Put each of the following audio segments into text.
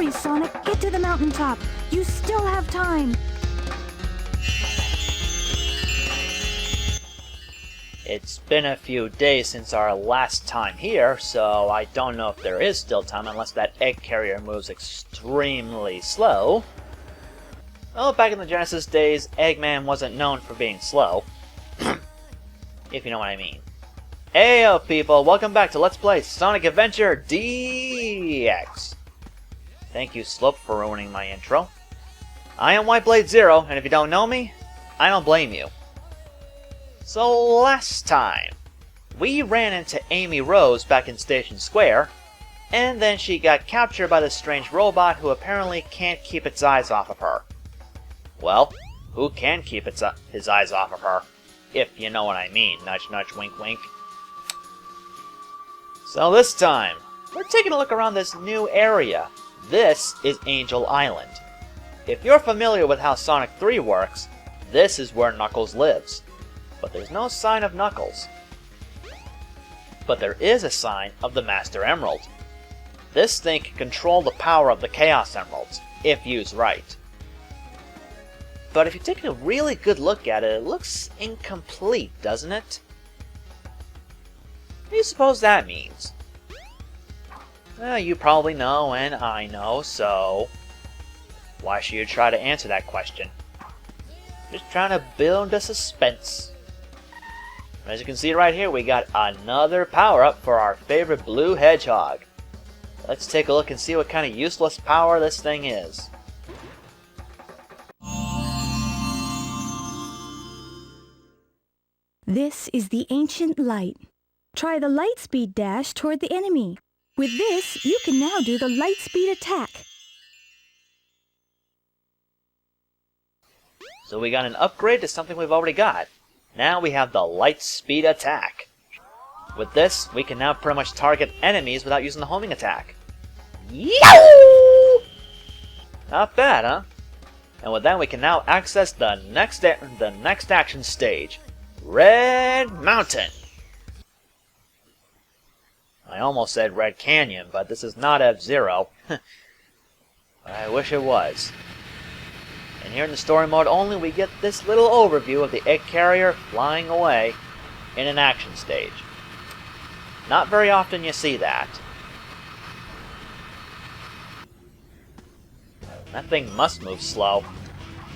Hurry, Sonic, get to the mountaintop. You still have time. It's been a few days since our last time here, so I don't know if there is still time unless that egg carrier moves extremely slow. Well, back in the Genesis days, Eggman wasn't known for being slow. If you know what I mean. Heyo people, welcome back to Let's Play Sonic Adventure DX. Thank you, Slope, for ruining my intro. I am WhiteBladeZero, and if you don't know me, I don't blame you. So last time, we ran into Amy Rose back in Station Square, and then she got captured by this strange robot who apparently can't keep its eyes off of her. Well, who can keep his eyes off of her? If you know what I mean. Nudge, nudge, wink, wink. So this time, we're taking a look around this new area. This is Angel Island. If you're familiar with how Sonic 3 works, this is where Knuckles lives. But there's no sign of Knuckles. But there is a sign of the Master Emerald. This thing can control the power of the Chaos Emeralds, if used right. But if you take a really good look at it, it looks incomplete, doesn't it? What do you suppose that means? Well, you probably know, and I know, so why should you try to answer that question? Just trying to build the suspense. As you can see right here, we got another power-up for our favorite blue hedgehog. Let's take a look and see what kind of useless power this thing is. This is the ancient light. Try the light speed dash toward the enemy. With this, you can now do the light speed attack. So we got an upgrade to something we've already got. Now we have the light speed attack. With this, we can now pretty much target enemies without using the homing attack. Yow! Not bad, huh? And with that, we can now access the next action stage. Red Mountain! I almost said Red Canyon, but this is not F-Zero. I wish it was. And here in the story mode only, we get this little overview of the egg carrier flying away in an action stage. Not very often you see that. That thing must move slow.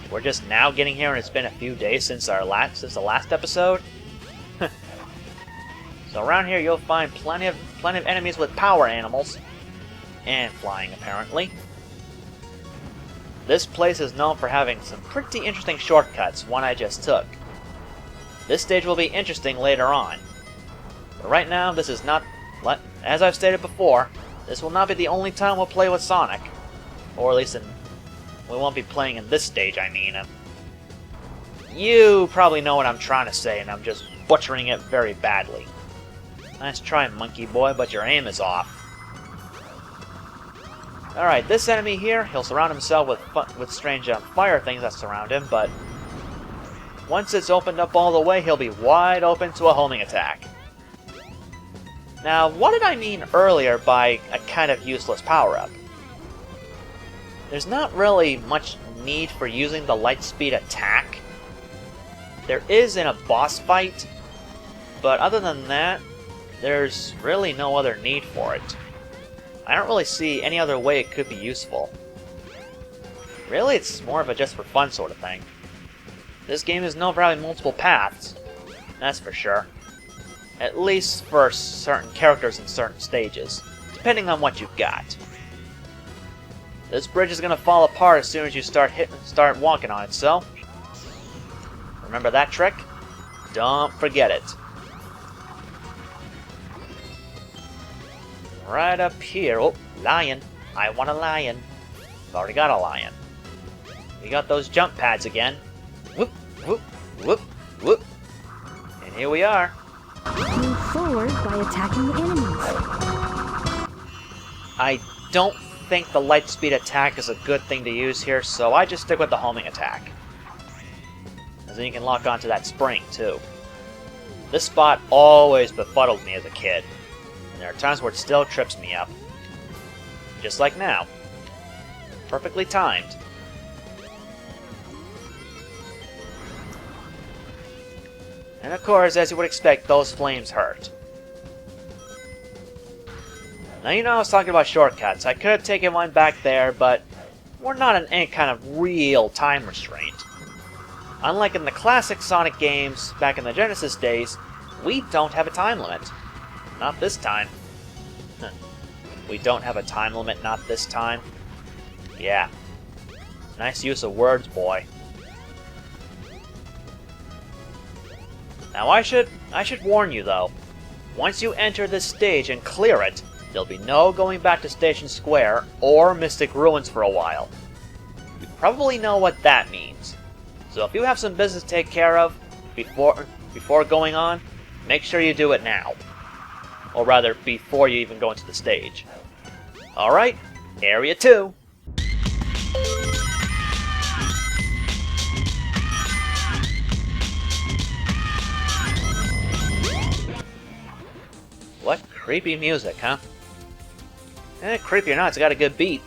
We're just now getting here and it's been a few days since the last episode. So around here you'll find plenty of enemies with power animals. And flying, apparently. This place is known for having some pretty interesting shortcuts, one I just took. This stage will be interesting later on. But right now, this is not... As I've stated before, this will not be the only time we'll play with Sonic. Or at least we won't be playing in this stage, I mean. You probably know what I'm trying to say, and I'm just butchering it very badly. Nice try, Monkey Boy, but your aim is off. Alright, this enemy here, he'll surround himself with strange fire things that surround him, but once it's opened up all the way, he'll be wide open to a homing attack. Now, what did I mean earlier by a kind of useless power-up? There's not really much need for using the light speed attack. There is in a boss fight, but other than that, there's really no other need for it. I don't really see any other way it could be useful. Really, it's more of a just for fun sort of thing. This game is known for having multiple paths, that's for sure. At least for certain characters in certain stages, depending on what you've got. This bridge is going to fall apart as soon as you start walking on it, so remember that trick? Don't forget it. Right up here. Oh, lion. I want a lion. I've already got a lion. We got those jump pads again. Whoop, whoop, whoop, whoop. And here we are. Move forward by attacking the enemies. I don't think the light speed attack is a good thing to use here, so I just stick with the homing attack. As then you can lock onto that spring, too. This spot always befuddled me as a kid. There are times where it still trips me up. Just like now. Perfectly timed. And of course, as you would expect, those flames hurt. Now, you know I was talking about shortcuts. I could have taken one back there, but we're not in any kind of real time restraint. Unlike in the classic Sonic games back in the Genesis days, we don't have a time limit. Not this time. We don't have a time limit, not this time. Yeah. Nice use of words, boy. Now I should warn you though. Once you enter this stage and clear it, there'll be no going back to Station Square or Mystic Ruins for a while. You probably know what that means. So if you have some business to take care of before going on, make sure you do it now. Or rather, before you even go into the stage. Alright, Area 2. What creepy music, huh? Creepy or not, it's got a good beat.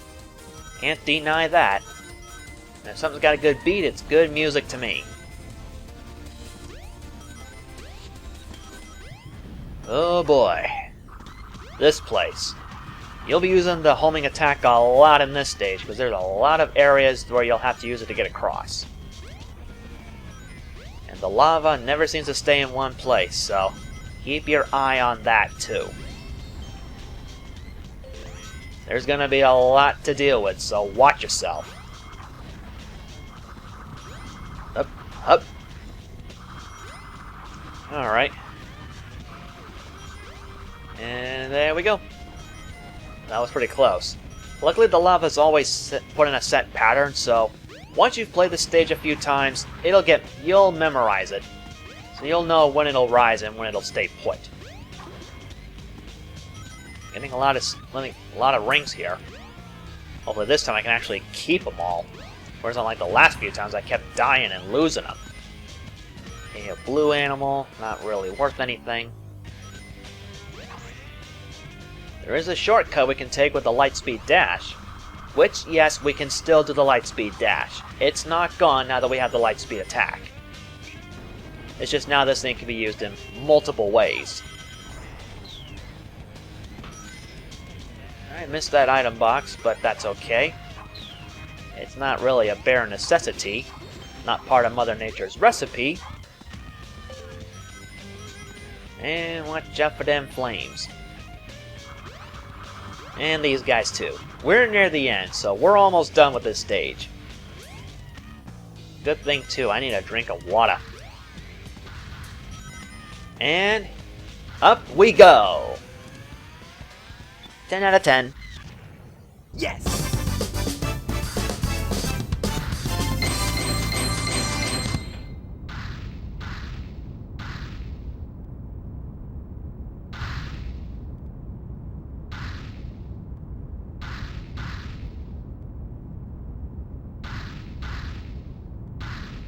Can't deny that. And if something's got a good beat, it's good music to me. Oh boy. This place. You'll be using the homing attack a lot in this stage, because there's a lot of areas where you'll have to use it to get across. And the lava never seems to stay in one place, so keep your eye on that too. There's gonna be a lot to deal with, so watch yourself. Up, up. Alright. And there we go. That was pretty close. Luckily the lava's always put in a set pattern, so once you've played the stage a few times, you'll memorize it. So you'll know when it'll rise and when it'll stay put. Getting a lot of rings here. Hopefully this time I can actually keep them all. Whereas unlike the last few times I kept dying and losing them. Okay, a blue animal, not really worth anything. There is a shortcut we can take with the Lightspeed Dash. Which, yes, we can still do the Lightspeed Dash. It's not gone now that we have the Lightspeed Attack. It's just now this thing can be used in multiple ways. I missed that item box, but that's okay. It's not really a bare necessity. Not part of Mother Nature's recipe. And watch out for them flames. And these guys too. We're near the end, so we're almost done with this stage. Good thing too, I need a drink of water. And up we go! 10 out of 10. Yes!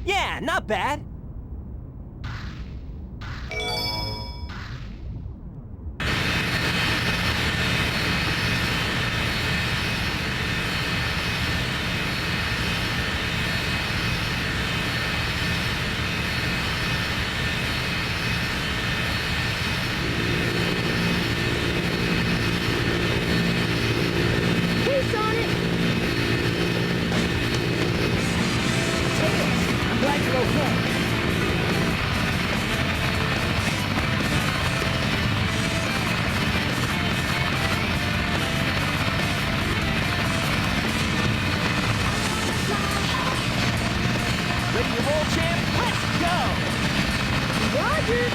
Yeah, not bad. Hey, Sonic! I'm glad you're okay. Ready to roll, champ? Let's go! Roger!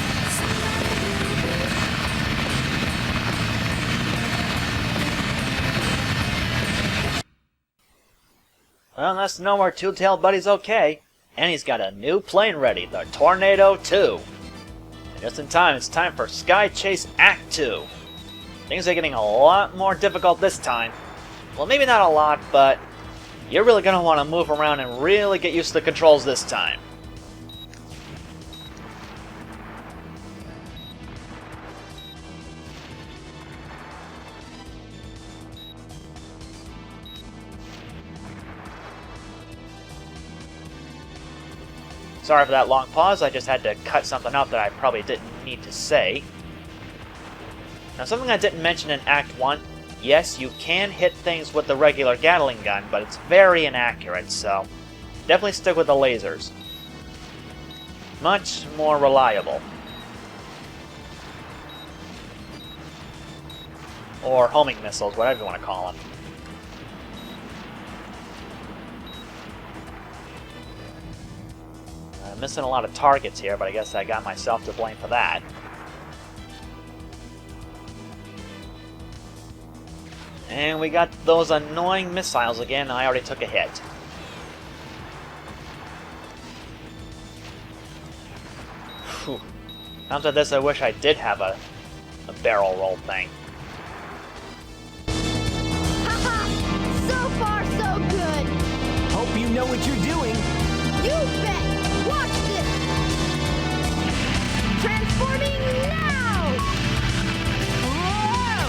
Well, that's to know our two-tailed buddy's okay. And he's got a new plane ready, the Tornado 2. And just in time, it's time for Sky Chase Act 2. Things are getting a lot more difficult this time. Well, maybe not a lot, but you're really going to want to move around and really get used to the controls this time. Sorry for that long pause, I just had to cut something out that I probably didn't need to say. Now, something I didn't mention in Act 1, yes, you can hit things with the regular Gatling gun, but it's very inaccurate, so definitely stick with the lasers. Much more reliable. Or homing missiles, whatever you want to call them. I'm missing a lot of targets here, but I guess I got myself to blame for that. And we got those annoying missiles again, and I already took a hit. Whew. Times like this, I wish I did have a barrel roll thing. Haha! So far, so good! Hope you know what you're doing. You bet! Watch this! Transforming now! Whoa!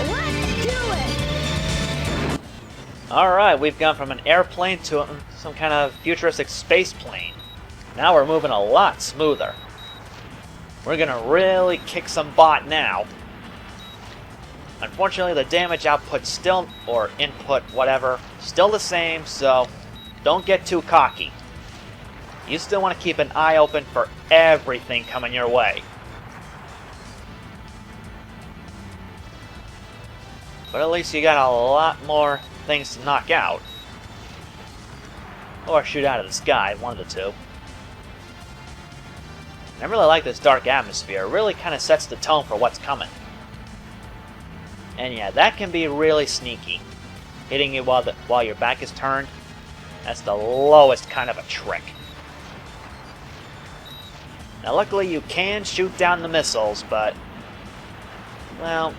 Let's do it! Alright, we've gone from an airplane to some kind of futuristic space plane. Now we're moving a lot smoother. We're gonna really kick some butt now. Unfortunately, the damage output still, or input, whatever, still the same, so don't get too cocky. You still want to keep an eye open for everything coming your way. But at least you got a lot more things to knock out. Or shoot out of the sky, one of the two. I really like this dark atmosphere. It really kind of sets the tone for what's coming. And yeah, that can be really sneaky. Hitting you while your back is turned, that's the lowest kind of a trick. Now luckily you can shoot down the missiles, but, well,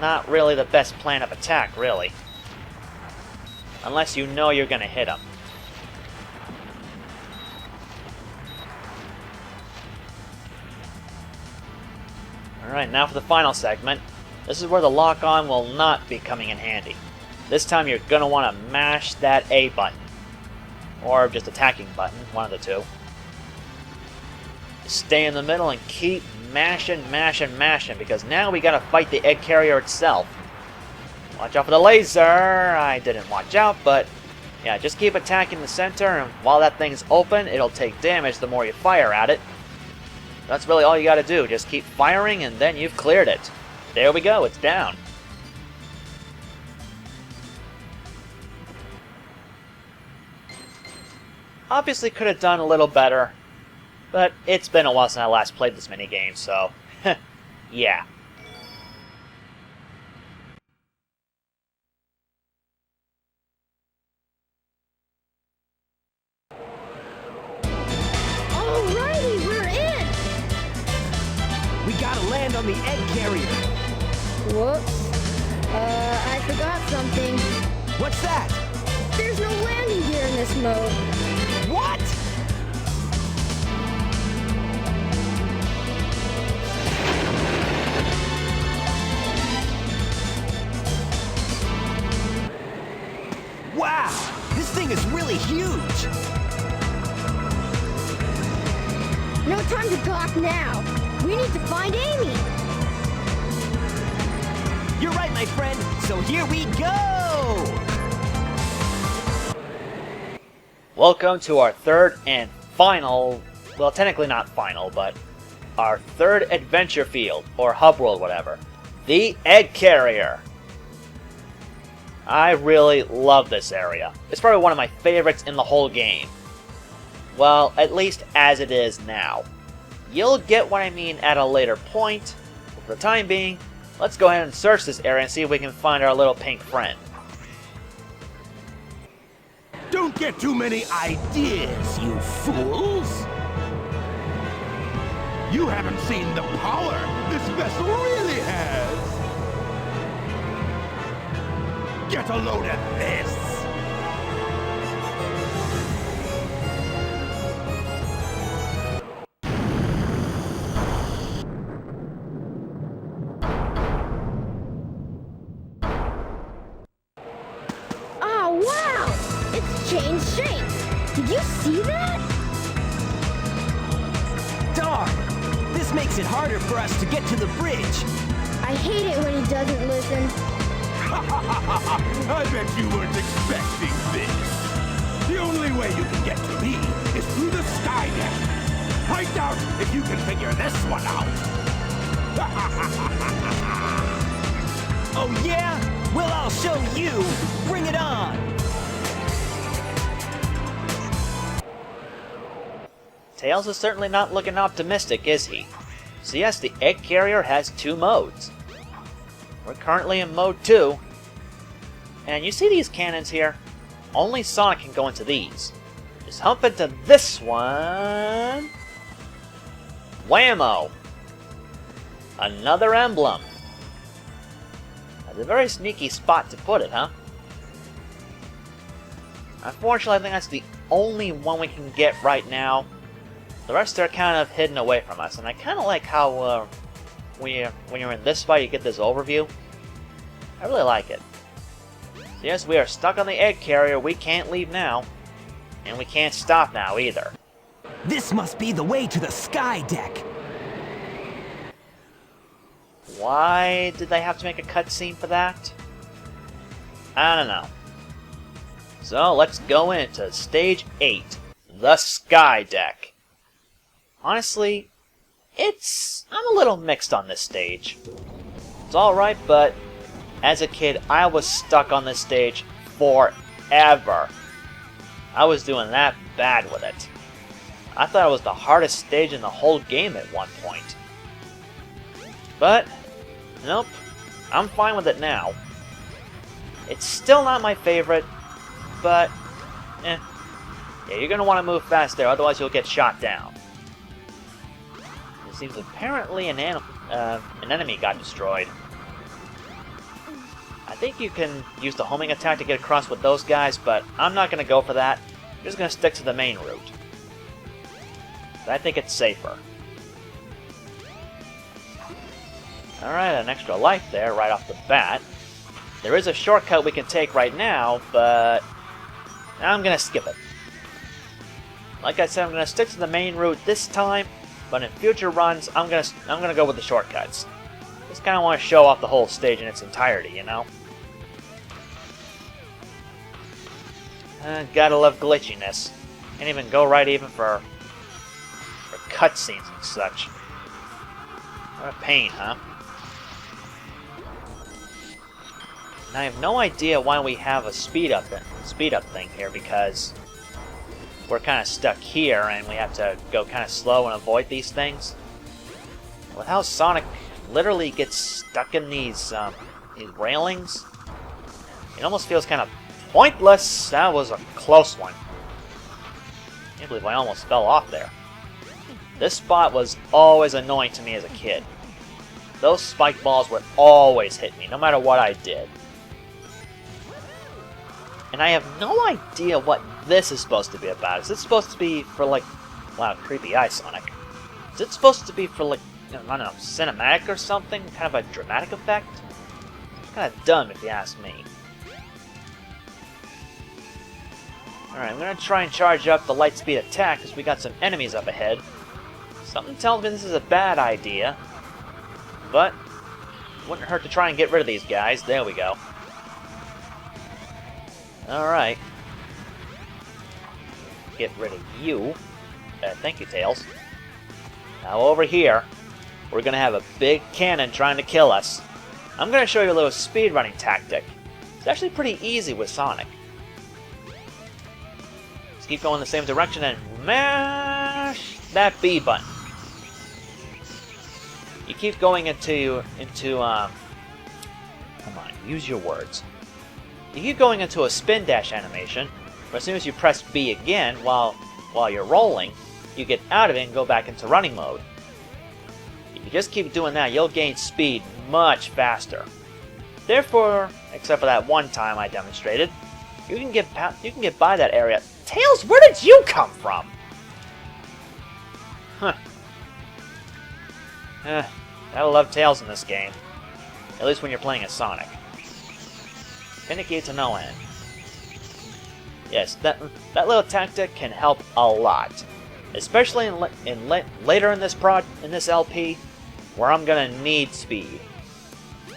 not really the best plan of attack, really. Unless you know you're going to hit them. Alright, now for the final segment. This is where the lock-on will not be coming in handy. This time you're going to want to mash that A button. Or just attacking button, one of the two. Stay in the middle and keep mashing, because now we got to fight the egg carrier itself. Watch out for the laser! I didn't watch out, but yeah, just keep attacking the center, and while that thing's open, it'll take damage the more you fire at it. That's really all you gotta do, just keep firing and then you've cleared it. There we go, it's down. Obviously could have done a little better, but it's been a while since I last played this minigame, so yeah. Alrighty, we're in! We gotta land on the egg carrier. Whoops. I forgot something. What's that? There's no landing gear in this mode. What? Wow! This thing is really huge! No time to gawk now. We need to find Amy. You're right, my friend. So here we go! Welcome to our third and final, well, technically not final, but our third adventure field, or hub world, whatever. The Egg Carrier. I really love this area. It's probably one of my favorites in the whole game. Well, at least as it is now. You'll get what I mean at a later point. But for the time being, let's go ahead and search this area and see if we can find our little pink friend. Don't get too many ideas, you fools! You haven't seen the power this vessel really has! Get a load of this! Oh, wow! makes it harder for us to get to the bridge. I hate it when he doesn't listen. I bet you weren't expecting this. The only way you can get to me is through the sky deck. I doubt if you can figure this one out. Oh yeah? Well, I'll show you. Bring it on. Tails is certainly not looking optimistic, is he? So yes, the egg carrier has 2 modes. We're currently in mode 2. And you see these cannons here? Only Sonic can go into these. Just hump into this one. Whammo! Another emblem. That's a very sneaky spot to put it, huh? Unfortunately, I think that's the only one we can get right now. The rest are kind of hidden away from us, and I kind of like how when you're in this fight, you get this overview. I really like it. So yes, we are stuck on the egg carrier. We can't leave now, and we can't stop now either. This must be the way to the sky deck. Why did they have to make a cutscene for that? I don't know. So let's go into Stage 8, the Sky Deck. Honestly, I'm a little mixed on this stage. It's alright, but as a kid, I was stuck on this stage forever. I was doing that bad with it. I thought it was the hardest stage in the whole game at one point. But, nope, I'm fine with it now. It's still not my favorite, but, yeah, you're going to want to move fast there, otherwise you'll get shot down. It seems apparently an enemy got destroyed. I think you can use the homing attack to get across with those guys, but I'm not going to go for that. I'm just going to stick to the main route. I think it's safer. Alright, an extra life there right off the bat. There is a shortcut we can take right now, but I'm going to skip it. Like I said, I'm going to stick to the main route this time, but in future runs, I'm gonna go with the shortcuts. Just kind of want to show off the whole stage in its entirety, you know? Gotta love glitchiness. Can't even go right even for cutscenes and such. What a pain, huh? And I have no idea why we have a speed up thing here, because we're kind of stuck here and we have to go kind of slow and avoid these things. With how Sonic literally gets stuck in these railings, it almost feels kind of pointless. That was a close one. I can't believe I almost fell off there. This spot was always annoying to me as a kid. Those spike balls would always hit me, no matter what I did. And I have no idea what this is supposed to be about. Is it supposed to be for, like... Wow, creepy eye, Sonic. Is it supposed to be for, like, I don't know, cinematic or something? Kind of a dramatic effect? It's kind of dumb, if you ask me. Alright, I'm going to try and charge up the light speed attack, because we got some enemies up ahead. Something tells me this is a bad idea. But, wouldn't hurt to try and get rid of these guys. There we go. Alright. Get rid of you. Thank you, Tails. Now over here, we're going to have a big cannon trying to kill us. I'm going to show you a little speedrunning tactic. It's actually pretty easy with Sonic. Just keep going the same direction and mash that B button. You keep going into come on, use your words. You keep going into a spin dash animation, but as soon as you press B again while you're rolling, you get out of it and go back into running mode. If you just keep doing that, you'll gain speed much faster. Therefore, except for that one time I demonstrated, you can get by that area. Tails, where did you come from? Huh. Gotta love Tails in this game. At least when you're playing as Sonic. Finicky to no end. Yes, that little tactic can help a lot. especially later in this LP, where I'm gonna need speed.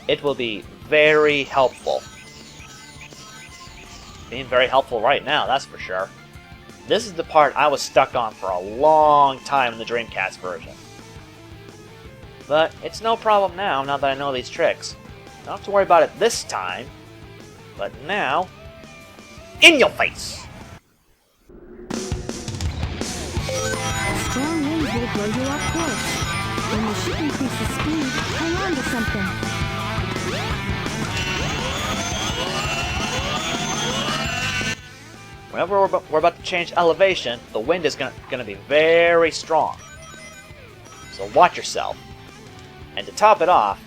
It will be very helpful. Being very helpful right now, that's for sure. This is the part I was stuck on for a long time in the Dreamcast version. But it's no problem now that I know these tricks. Don't have to worry about it this time. But now, in your face! Strong winds will blow you off course. When the ship increases speed, hang on to something. Whenever we're about to change elevation, the wind is going to be very strong. So watch yourself. And to top it off,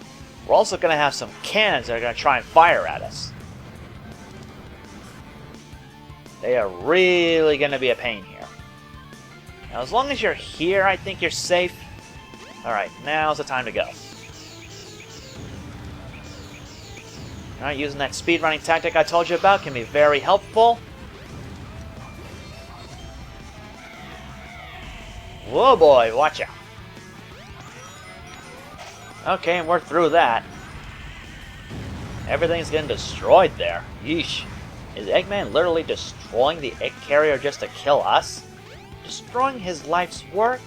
we're also going to have some cannons that are going to try and fire at us. They are really going to be a pain here. Now, as long as you're here, I think you're safe. Alright, now's the time to go. Alright, using that speedrunning tactic I told you about can be very helpful. Whoa boy, watch out. Okay, and we're through that. Everything's getting destroyed there. Yeesh. Is Eggman literally destroying the egg carrier just to kill us? Destroying his life's work?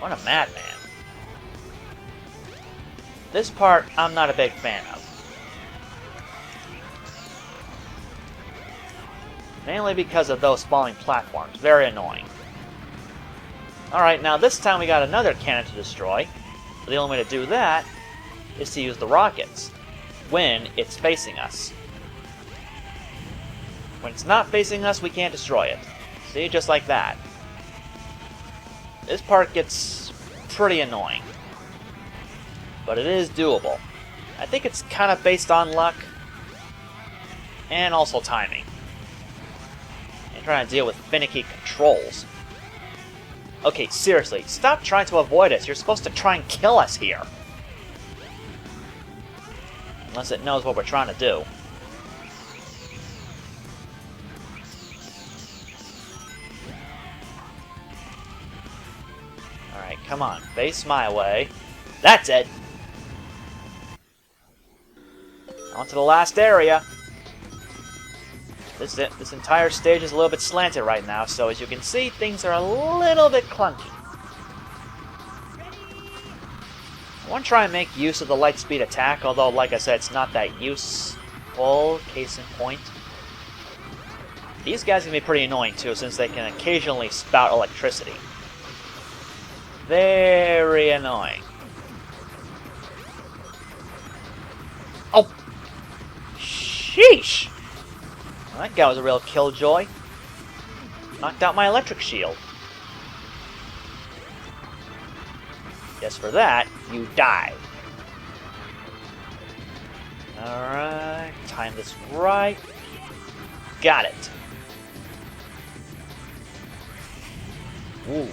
What a madman. This part, I'm not a big fan of. Mainly because of those falling platforms. Very annoying. Alright, now this time we got another cannon to destroy. But the only way to do that is to use the rockets when it's facing us. When it's not facing us, we can't destroy it. See, just like that. This part gets pretty annoying. But it is doable. I think it's kind of based on luck. And also timing. And trying to deal with finicky controls. Okay, seriously, stop trying to avoid us. You're supposed to try and kill us here. Unless it knows what we're trying to do. Alright, come on. Face my way. That's it! On to the last area. This entire stage is a little bit slanted right now, so as you can see, things are a little bit clunky. I want to try and make use of the light speed attack, although, like I said, it's not that useful. Case in point. These guys can be pretty annoying, too, since they can occasionally spout electricity. Very annoying. Oh! Sheesh! That guy was a real killjoy. Knocked out my electric shield. Guess for that, you die. Alright, time this right. Got it. Ooh.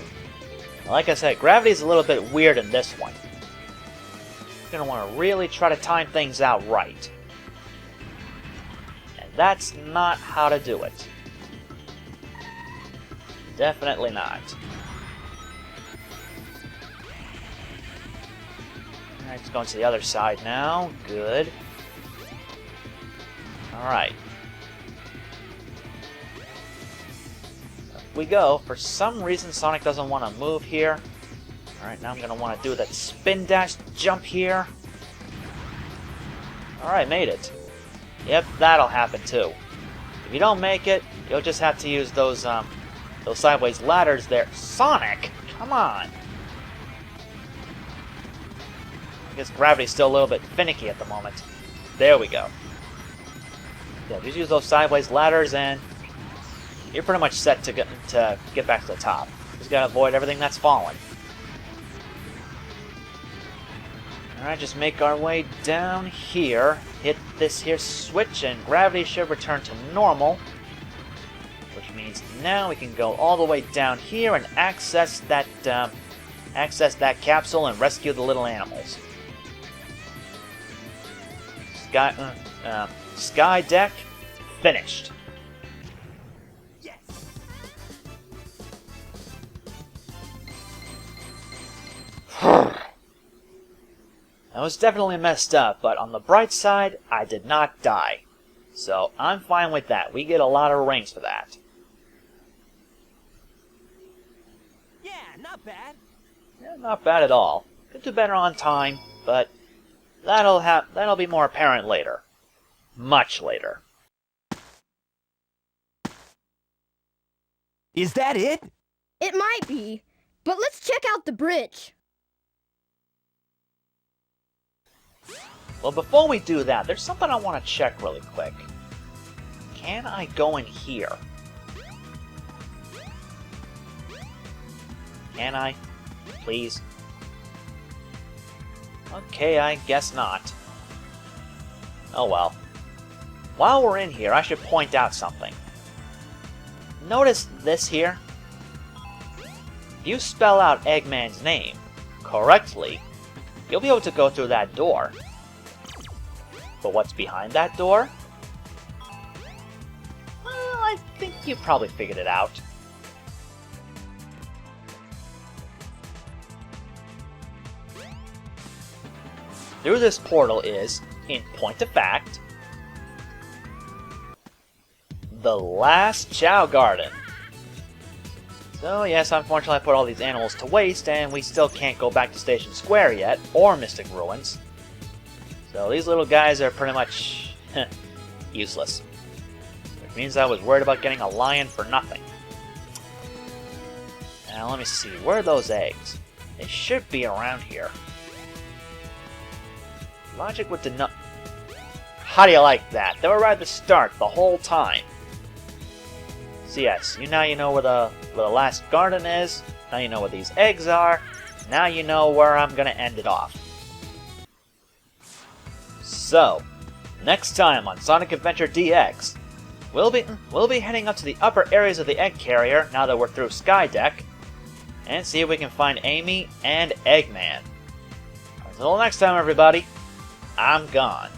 Like I said, gravity's a little bit weird in this one. You're gonna want to really try to time things out right. That's not how to do it. Definitely not. Alright, let's go to the other side now. Good. Alright. Up we go. For some reason, Sonic doesn't want to move here. Alright, now I'm going to want to do that spin dash jump here. Alright, made it. Yep, that'll happen too. If you don't make it, you'll just have to use those sideways ladders there. Sonic! Come on! I guess gravity's still a little bit finicky at the moment. There we go. Yeah, just use those sideways ladders and you're pretty much set to get back to the top. Just gotta avoid everything that's fallen. Alright, just make our way down here. Hit this here switch and gravity should return to normal. Which means now we can go all the way down here and access that capsule and rescue the little animals. Sky deck finished. Yes. I was definitely messed up, but on the bright side, I did not die. So I'm fine with that. We get a lot of rings for that. Yeah, not bad. Yeah, not bad at all. Could do better on time, but that'll be more apparent later. Much later. Is that it? It might be, but let's check out the bridge. Well, before we do that, there's something I want to check really quick. Can I go in here? Can I? Please? Okay, I guess not. Oh well. While we're in here, I should point out something. Notice this here? If you spell out Eggman's name correctly, you'll be able to go through that door. But what's behind that door? Well, I think you probably figured it out. Through this portal is, in point of fact, the last Chao Garden. So yes, unfortunately I put all these animals to waste, and we still can't go back to Station Square yet, or Mystic Ruins. So these little guys are pretty much useless. Which means I was worried about getting a lion for nothing. Now let me see, where are those eggs? They should be around here. Logic would deny... How do you like that? They were right at the start the whole time. So yes, now you know where the last garden is. Now you know where these eggs are. Now you know where I'm gonna end it off. So, next time on Sonic Adventure DX, we'll be heading up to the upper areas of the egg carrier now that we're through Skydeck, and see if we can find Amy and Eggman. Until next time, everybody, I'm gone.